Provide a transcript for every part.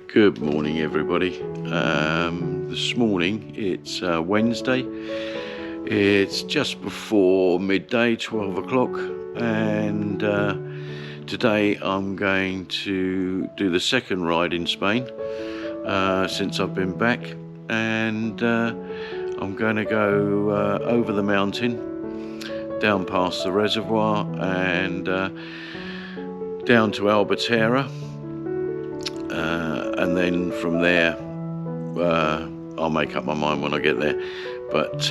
Good morning, everybody. This morning it's Wednesday. It's just before midday, 12 o'clock, and today I'm going to do the second ride in Spain since I've been back, and I'm going to go over the mountain, down past the reservoir, and down to Albatera. And then from there, I'll make up my mind when I get there. But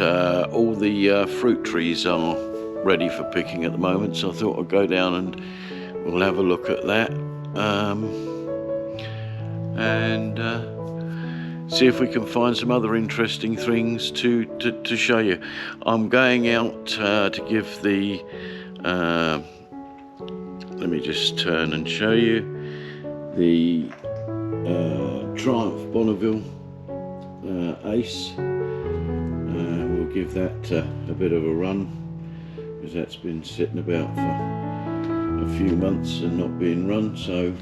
all the fruit trees are ready for picking at the moment, so I thought I'd go down and we'll have a look at that, and see if we can find some other interesting things to show you. I'm going out to give the let me just turn and show you the Triumph Bonneville Ace. We'll give that a bit of a run, because that's been sitting about for a few months and not being run, so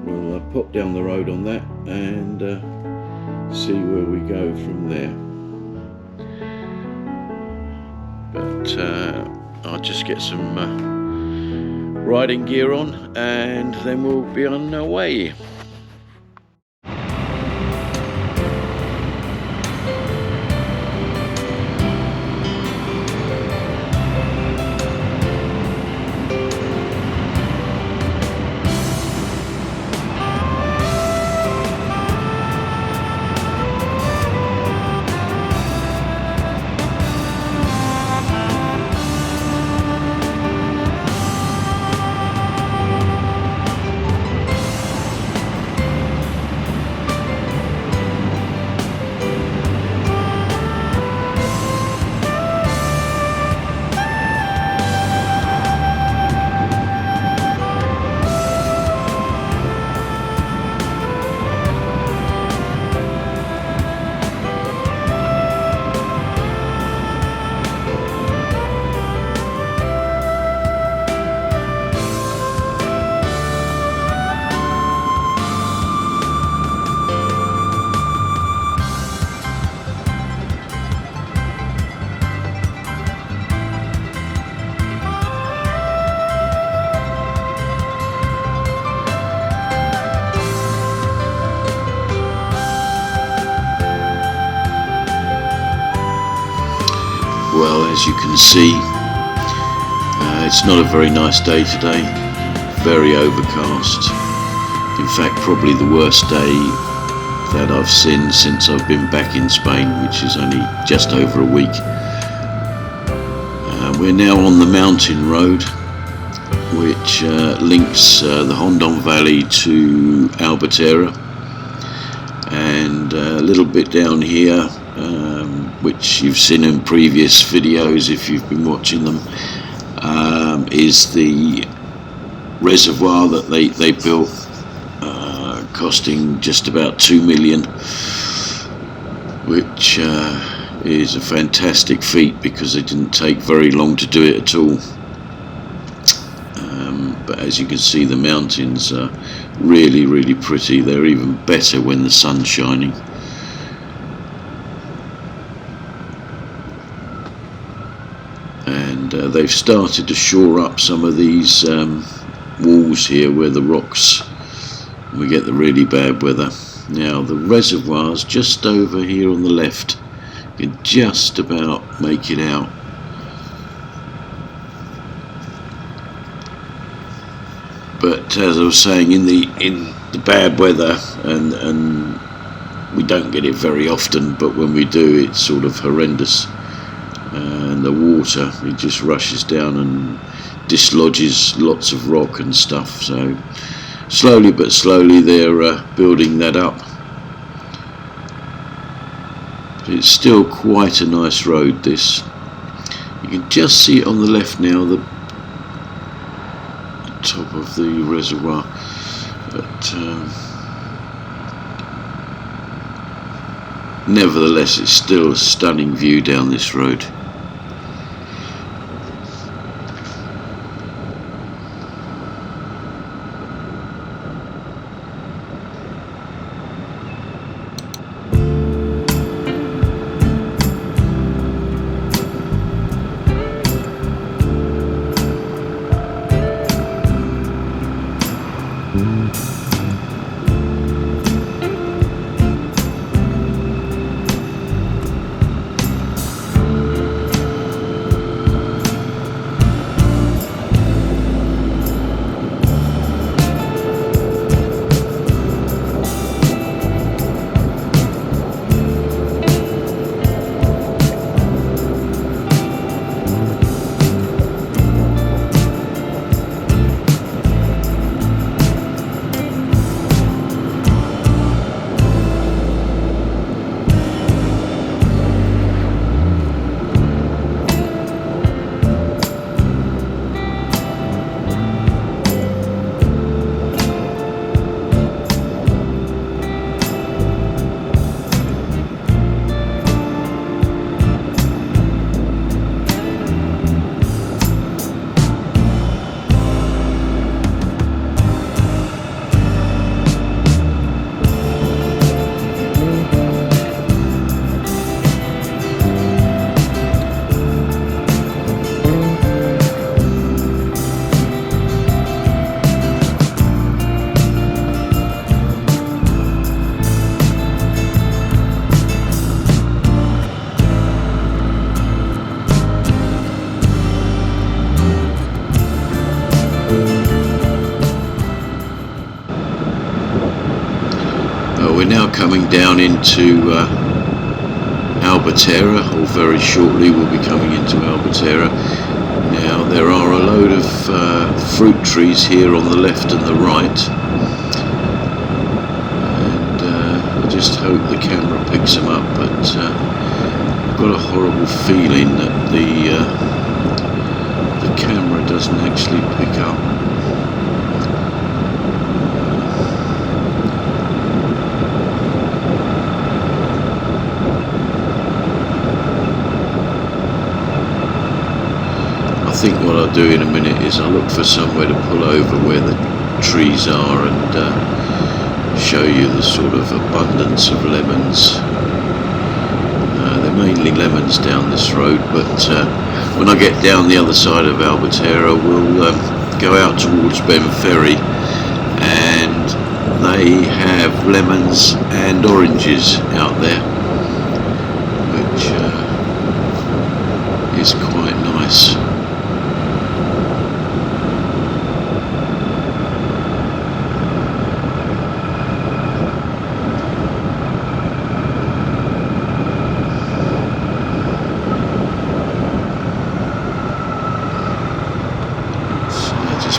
we'll pop down the road on that and see where we go from there. But I'll just get some riding gear on and then we'll be on our way. Well, as you can see, it's not a very nice day today, very overcast. In fact, probably the worst day that I've seen since I've been back in Spain, which is only just over a week. We're now on the mountain road, which links the Hondon Valley to Albatera, and a little bit down here, which you've seen in previous videos if you've been watching them, is the reservoir that they built, costing just about 2 million, which is a fantastic feat because it didn't take very long to do it at all. But as you can see, the mountains are really, really pretty. They're even better when the sun's shining. And they've started to shore up some of these walls here where the rocks, we get the really bad weather. Now the reservoir's just over here on the left. You can just about make it out. But as I was saying, in the bad weather, and we don't get it very often, but when we do, it's sort of horrendous. And the water, it just rushes down and dislodges lots of rock and stuff. So slowly but slowly they're building that up. But it's still quite a nice road, this. You can just see it on the left now, the top of the reservoir. But nevertheless, it's still a stunning view down this road. We're now coming down into Albatera, or very shortly we'll be coming into Albatera. Now there are a load of fruit trees here on the left and the right, and I just hope the camera picks them up, but I've got a horrible feeling that the camera doesn't actually pick up. I think what I'll do in a minute is I'll look for somewhere to pull over where the trees are and show you the sort of abundance of lemons. They're mainly lemons down this road, but when I get down the other side of Albatera, we'll go out towards Ben Ferry, and they have lemons and oranges out there, which is quite nice.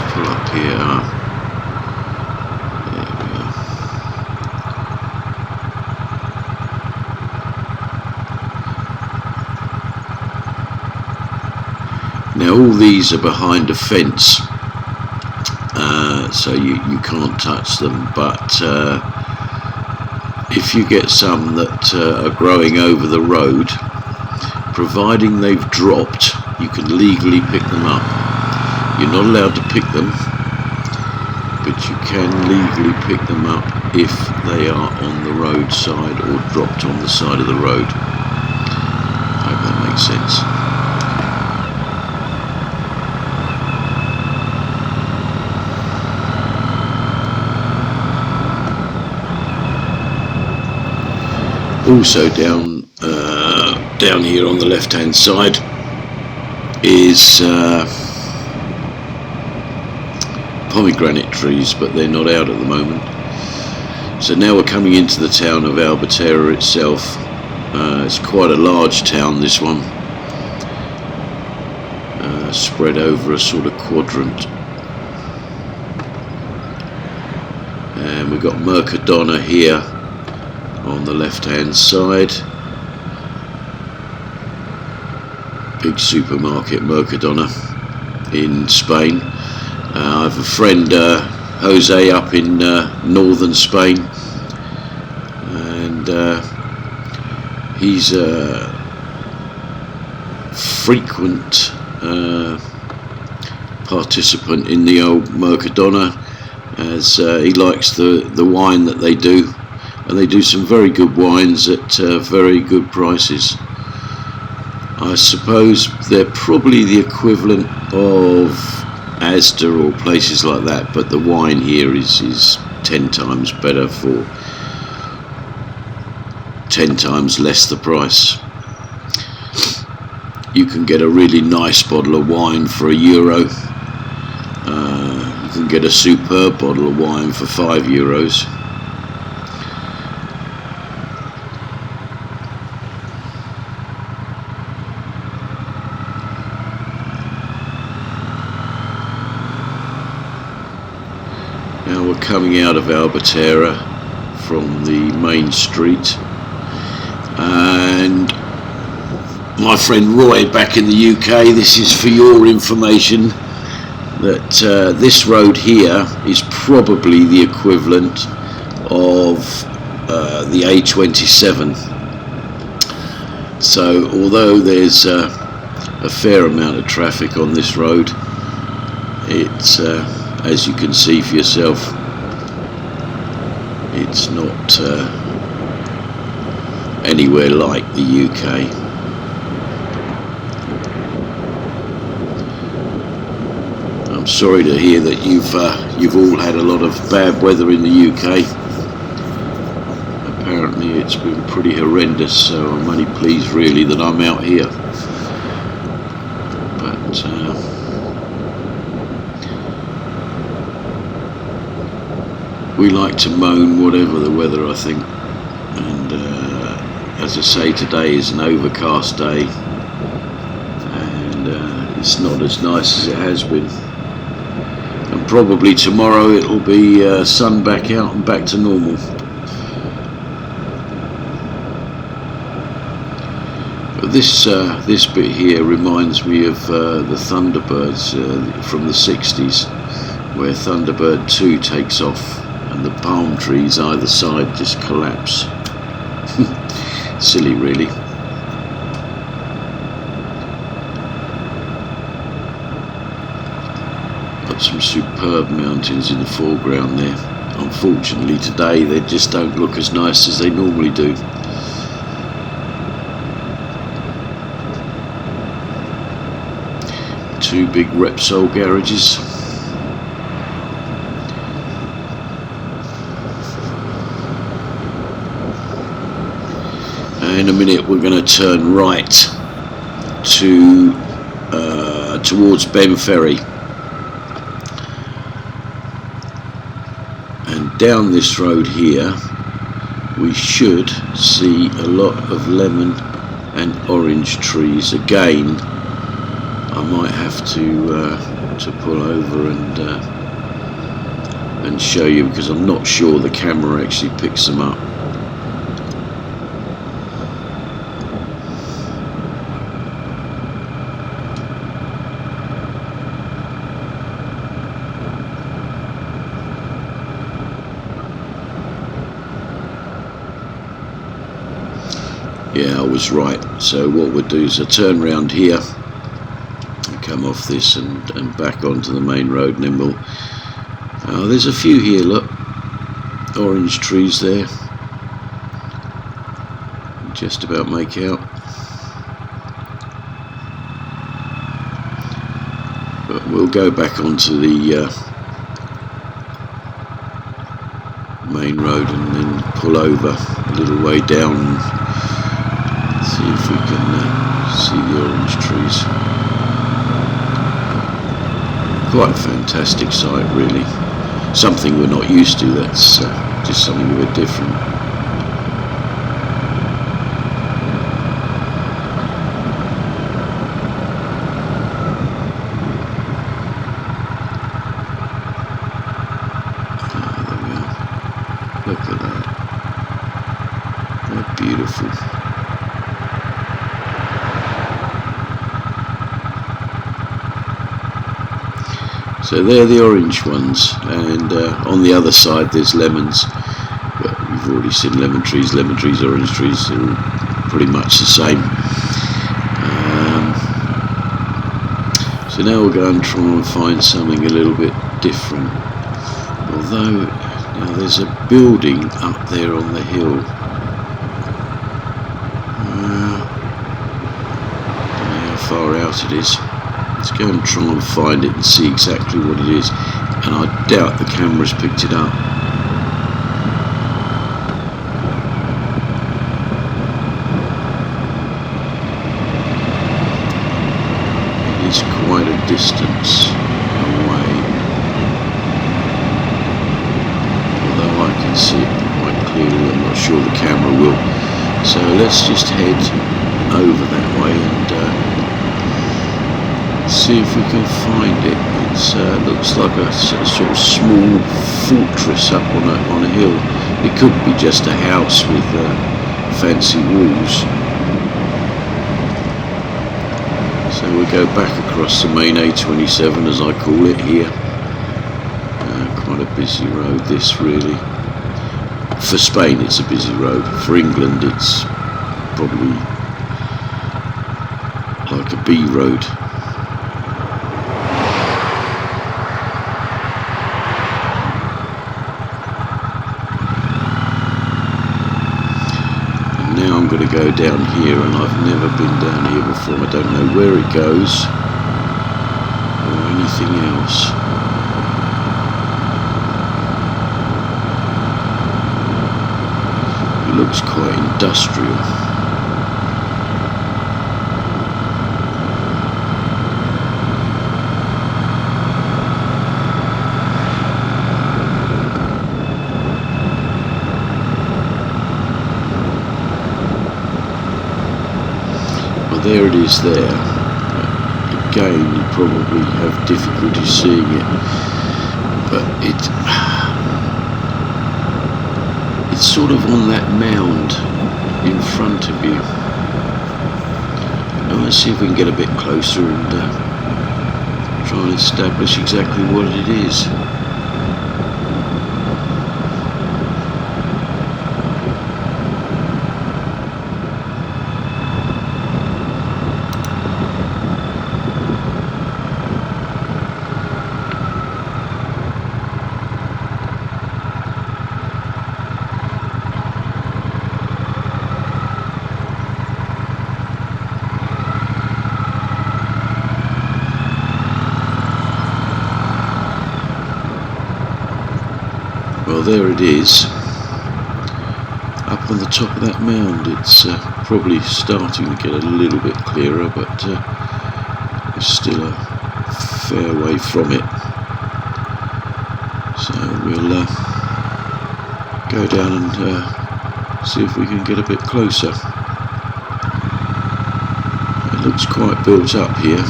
Pull up here. There we are. Now all these are behind a fence, so you can't touch them, but if you get some that are growing over the road, providing they've dropped, you can legally pick them up. You're not allowed to pick them, but you can legally pick them up if they are on the roadside or dropped on the side of the road. I hope that makes sense. Also down here on the left-hand side is pomegranate trees, but they're not out at the moment. So now we're coming into the town of Albatera itself. It's quite a large town, this one, spread over a sort of quadrant. And we've got Mercadona here on the left hand side. Big supermarket, Mercadona, in Spain. I have a friend, Jose, up in northern Spain, and he's a frequent participant in the old Mercadona, as he likes the wine that they do, and they do some very good wines at very good prices. I suppose they're probably the equivalent of Asda or places like that, but the wine here is 10 times better for 10 times less the price. You can get a really nice bottle of wine for €1. You can get a superb bottle of wine for €5. Now we're coming out of Albatera from the main street, and my friend Roy back in the UK, this is for your information, that this road here is probably the equivalent of the A27. So although there's a fair amount of traffic on this road, it's as you can see for yourself, it's not anywhere like the UK. I'm sorry to hear that you've all had a lot of bad weather in the UK. Apparently it's been pretty horrendous, so I'm only pleased really that I'm out here. But we like to moan whatever the weather, I think. And as I say, today is an overcast day, and it's not as nice as it has been. And probably tomorrow it'll be sun back out and back to normal. But this bit here reminds me of the Thunderbirds from the 60s, where Thunderbird 2 takes off and the palm trees either side just collapse. Silly, really. Got some superb mountains in the foreground there. Unfortunately today they just don't look as nice as they normally do. Two big Repsol garages. In a minute we're going to turn right to towards Ben Ferry, and down this road here we should see a lot of lemon and orange trees. Again, I might have to pull over and show you, because I'm not sure the camera actually picks them up. Yeah, I was right. So what we'll do is I'll turn around here and come off this and back onto the main road, and then we'll... there's a few here, look. Orange trees there. Just about make out. But we'll go back onto the main road and then pull over a little way down. See if we can see the orange trees. Quite a fantastic sight, really. Something we're not used to. That's just something a bit different. There we are. Look at that. They're beautiful. So they're the orange ones, and on the other side there's lemons, but we've already seen lemon trees, orange trees, they're all pretty much the same. So now we're going to try and find something a little bit different, although now there's a building up there on the hill. I don't know how far out it is. Let's go and try and find it and see exactly what it is, and I doubt the camera's picked it up. It is quite a distance away, although I can see it quite clearly. I'm not sure the camera will. So let's just head over that way and see if we can find it. It looks like a sort of small fortress up on a hill. It could be just a house with fancy walls. So we go back across the main A27, as I call it here. Quite a busy road this, really. For Spain it's a busy road. For England it's probably like a B road. Now I'm going to go down here, and I've never been down here before. I don't know where it goes or anything else. It looks quite industrial. there it is there. Again, you probably have difficulty seeing it, but it's sort of on that mound in front of you. Now let's see if we can get a bit closer and try and establish exactly what it is. Well, there it is, up on the top of that mound. It's probably starting to get a little bit clearer, but we're still a fair way from it. So we'll go down and see if we can get a bit closer. It looks quite built up here.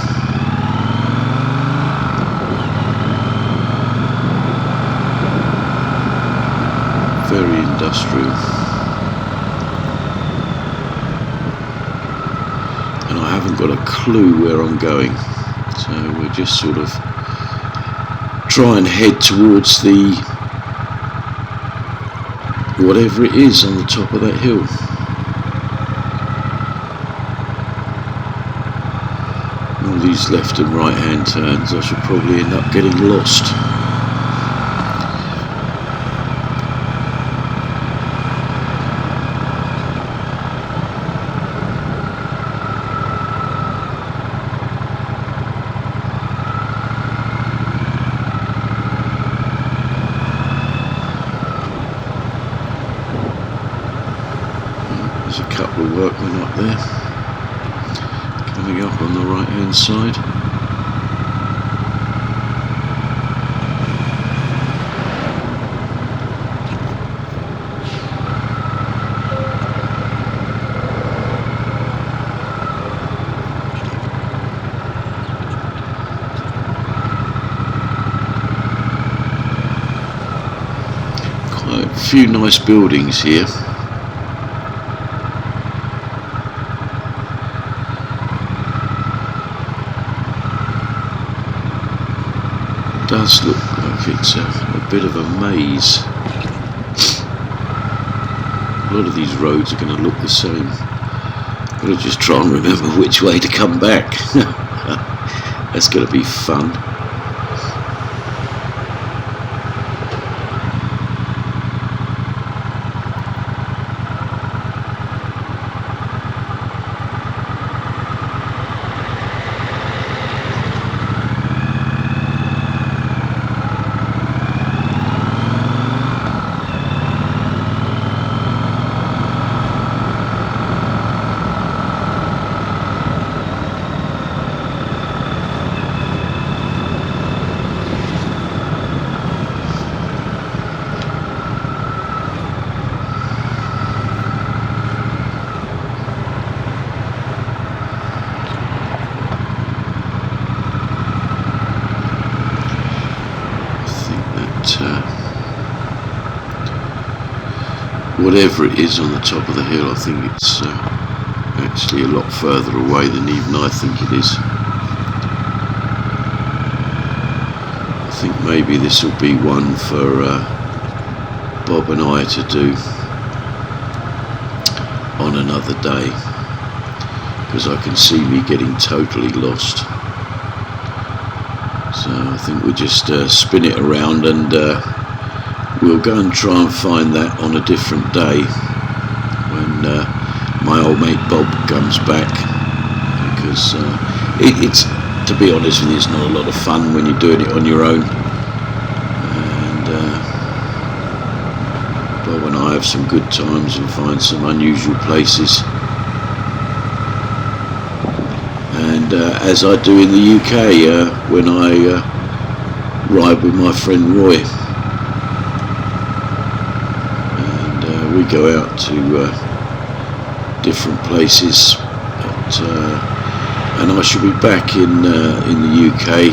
Very industrial, and I haven't got a clue where I'm going, so we're just sort of try and head towards the whatever it is on the top of that hill. All these left and right hand turns, I should probably end up getting lost. There's a couple of workmen up there, coming up on the right hand side. Quite a few nice buildings here. Does look like it's a bit of a maze. A lot of these roads are going to look the same. I've got to just try and remember which way to come back. That's going to be fun. Whatever it is on the top of the hill, I think it's actually a lot further away than even I think it is. I think maybe this will be one for Bob and I to do on another day, because I can see me getting totally lost. So I think we'll just spin it around and we'll go and try and find that on a different day when my old mate Bob comes back, because it's, to be honest with you, it's not a lot of fun when you're doing it on your own. And Bob and I have some good times and find some unusual places. And as I do in the UK when I ride with my friend Roy. We go out to different places and I shall be back in the UK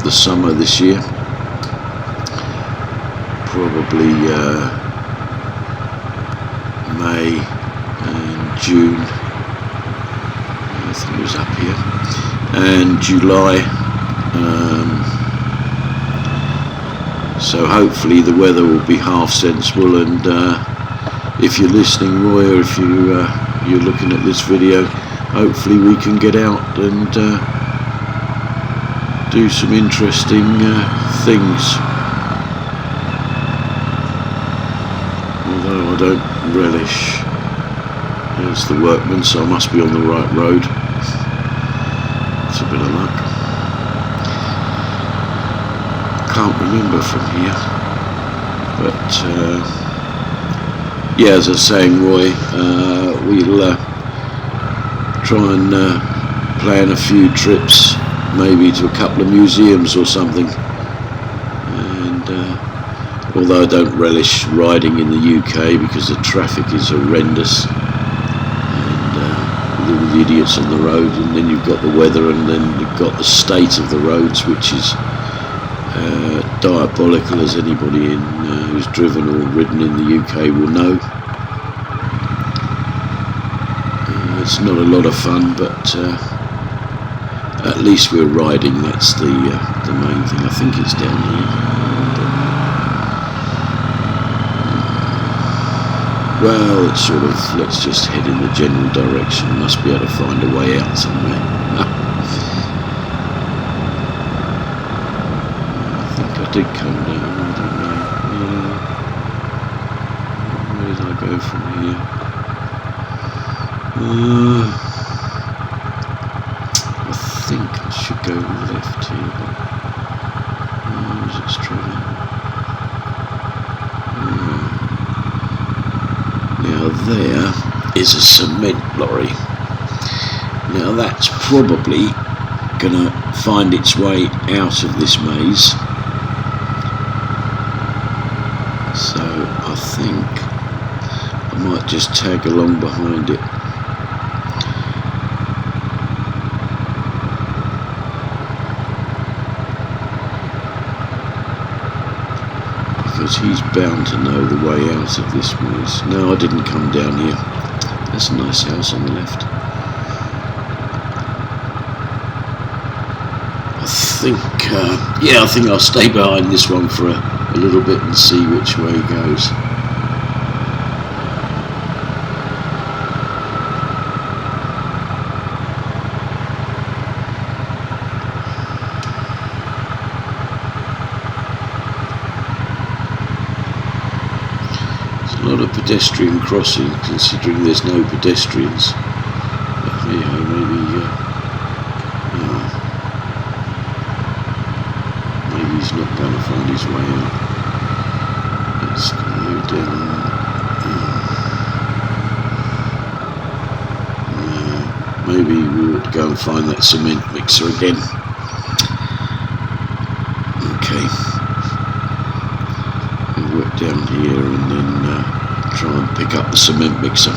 the summer this year, probably May and June. I think it was up here, and July. So hopefully the weather will be half sensible, and if you're listening, Roy, or if you're looking at this video, hopefully we can get out and do some interesting things. Although I don't relish. There's the workman, so I must be on the right road. It's a bit of luck. Can't remember from here, but yeah, as I was saying, Roy, we'll try and plan a few trips, maybe to a couple of museums or something. And although I don't relish riding in the UK because the traffic is horrendous, and all the idiots on the road, and then you've got the weather, and then you've got the state of the roads, which is diabolical, as anybody who's driven or ridden in the UK will know. It's not a lot of fun, but at least we're riding. That's the main thing. I think it's down here. Well, it's sort of, let's just head in the general direction. Must be able to find a way out somewhere. I did come down, I don't know. Where did I go from here? I think I should go left here, but just trying. Now there is a cement lorry. Now that's probably gonna find its way out of this maze. So I think I might just tag along behind it. Because he's bound to know the way out of this maze. No, I didn't come down here. That's a nice house on the left. I think I'll stay behind this one for a little bit and see which way he goes. There's a lot of pedestrian crossing, considering there's no pedestrians. But anyhow, maybe he's not going to find his way out. Let's go down. Maybe we ought to go and find that cement mixer again. Okay. We'll work down here and then try and pick up the cement mixer.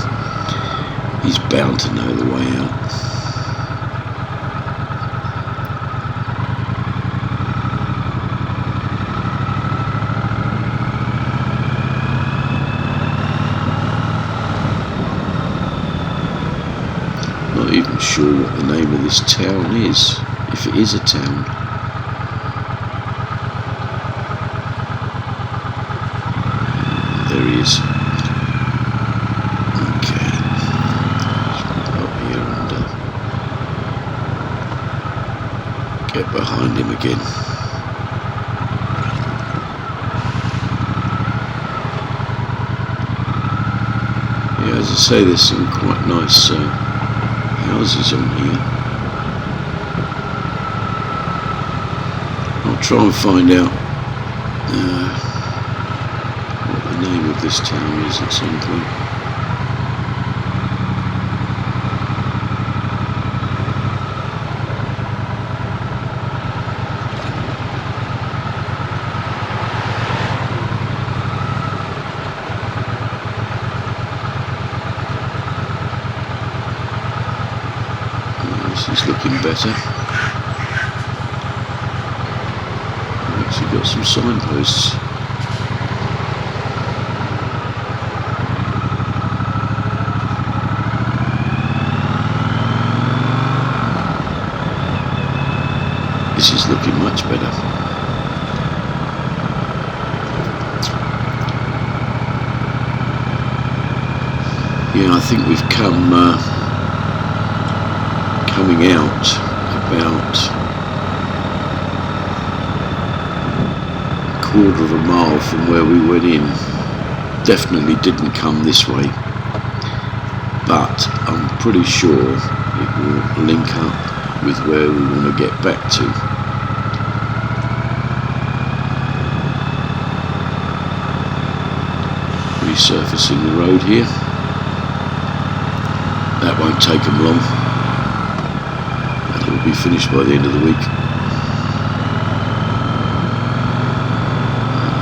He's bound to know the way out. Not even sure what the name of this town is, if it is a town. There he is. Okay, let's move up here and get behind him again. Yeah, as I say, there's some quite nice houses on here. I'll try and find out what the name of this town is at some point. looking better. We've actually got some signposts. This is looking much better. Yeah, I think we've coming out about a quarter of a mile from where we went in. Definitely didn't come this way, but I'm pretty sure it will link up with where we want to get back to. Resurfacing the road here. That won't take them long. That will be finished by the end of the week.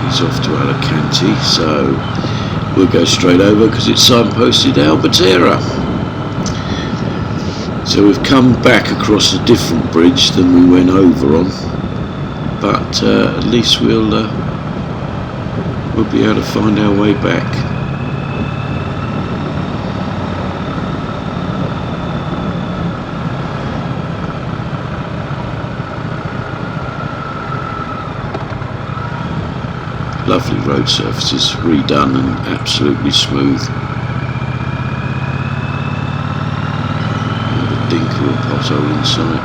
He's off to Alicante, so we'll go straight over because it's signposted Albatera. So we've come back across a different bridge than we went over on, but at least we'll be able to find our way back. Lovely road surfaces, redone and absolutely smooth. With a dink or a pothole inside.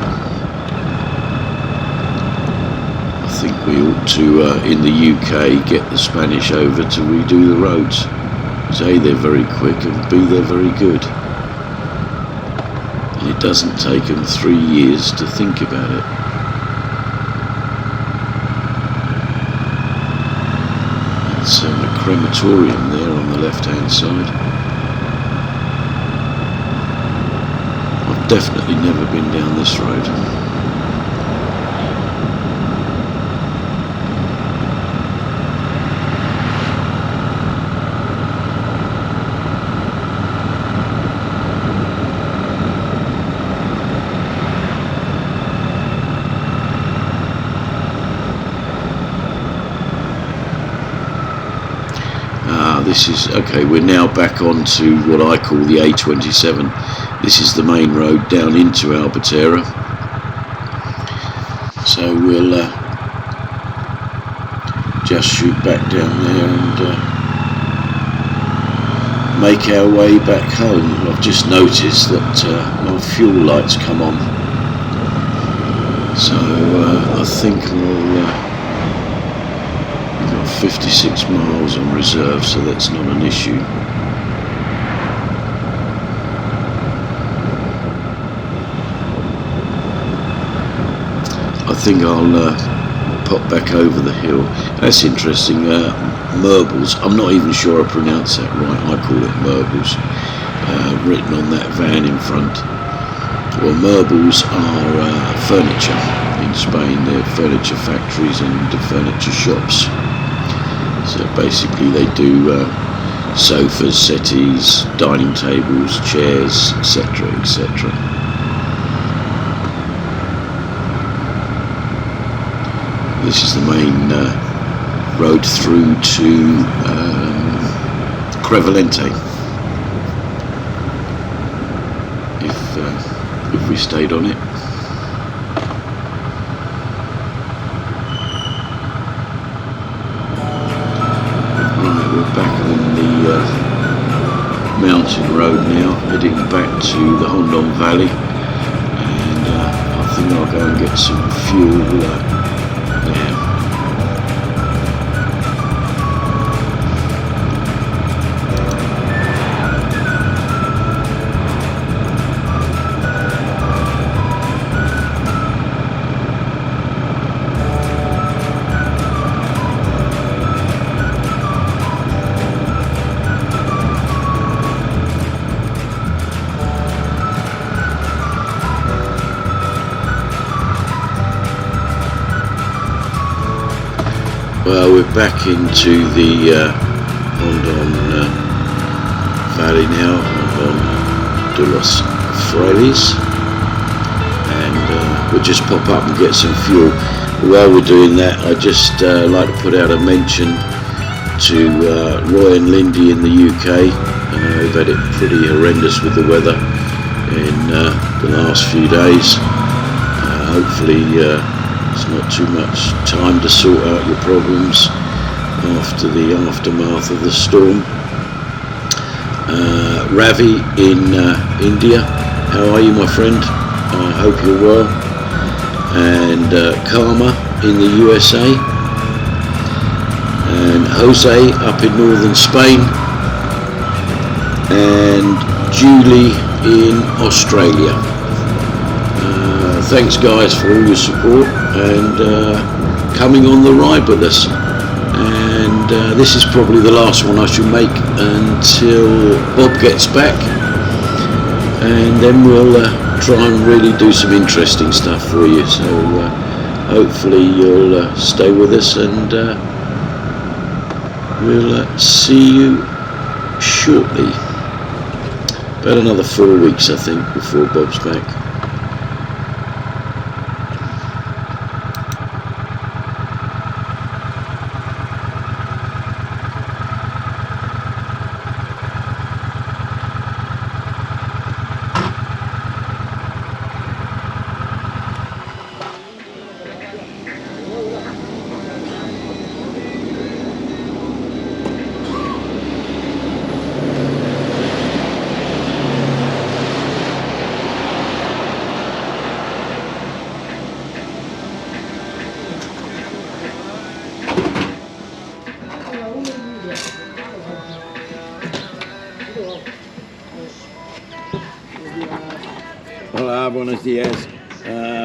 I think we ought to, in the UK, get the Spanish over to redo the roads. Because A, they're very quick, and B, they're very good. And it doesn't take them 3 years to think about it. It's a crematorium there on the left hand side. I've definitely never been down this road. This is, okay, we're now back onto what I call the A27. This is the main road down into Albatera. So we'll just shoot back down there and make our way back home. I've just noticed that my fuel lights come on. So I think we'll 56 miles on reserve, so that's not an issue. I think I'll pop back over the hill. That's interesting. Merbles. I'm not even sure I pronounce that right. I call it Merbles. Written on that van in front. Well, Merbles are furniture in Spain. They're furniture factories and furniture shops. So basically they do sofas, settees, dining tables, chairs, etc, etc. This is the main road through to Crevalente. If we stayed on it. Back on the mountain road now, heading back to the Hondon Valley, and I think I'll go and get some fuel now. Well, we're back into the Hondon Valley now, Hondon de los Frailes, and just pop up and get some fuel. While we're doing that, I just like to put out a mention to Roy and Lindy in the UK. We've had it pretty horrendous with the weather in the last few days. Hopefully it's not too much time to sort out your problems after the aftermath of the storm. Ravi in India, how are you, my friend? I hope you're well. And Karma in the USA, and Jose up in northern Spain, and Julie in Australia. Thanks guys for all your support and coming on the ride with us. And this is probably the last one I should make until Bob gets back, and then we'll try and really do some interesting stuff for you. So hopefully you'll stay with us, and we'll see you shortly. About another 4 weeks, I think, before Bob's back. Hola, buenos días.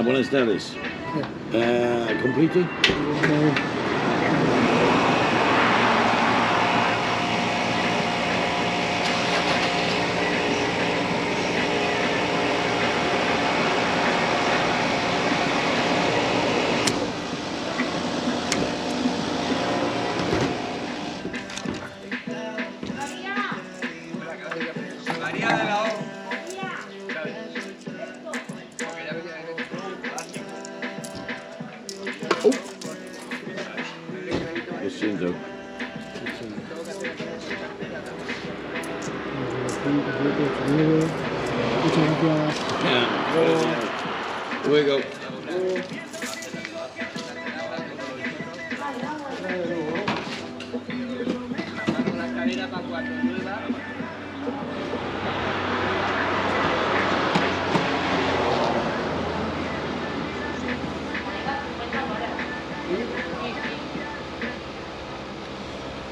Buenas tardes. Completed? Siento. Luego.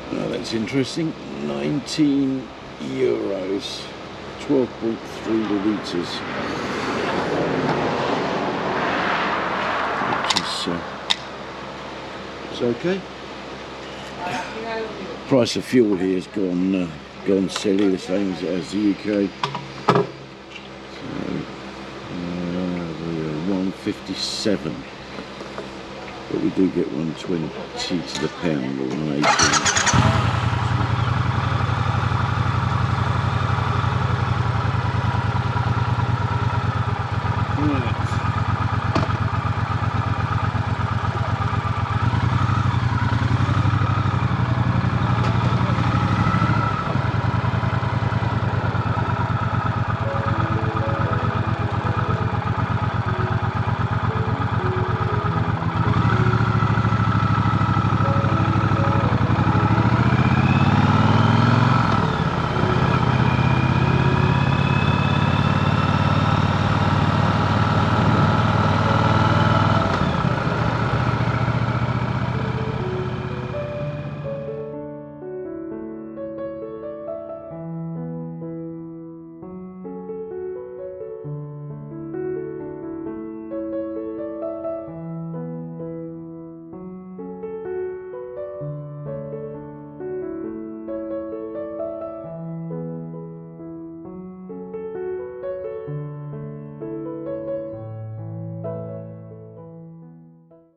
Oh, that's interesting. 19 euros, 12.3 litres, which is it's okay. Price of fuel here has gone silly, the same as the UK. So we're 157. But we do get 120 to the pound, or 118.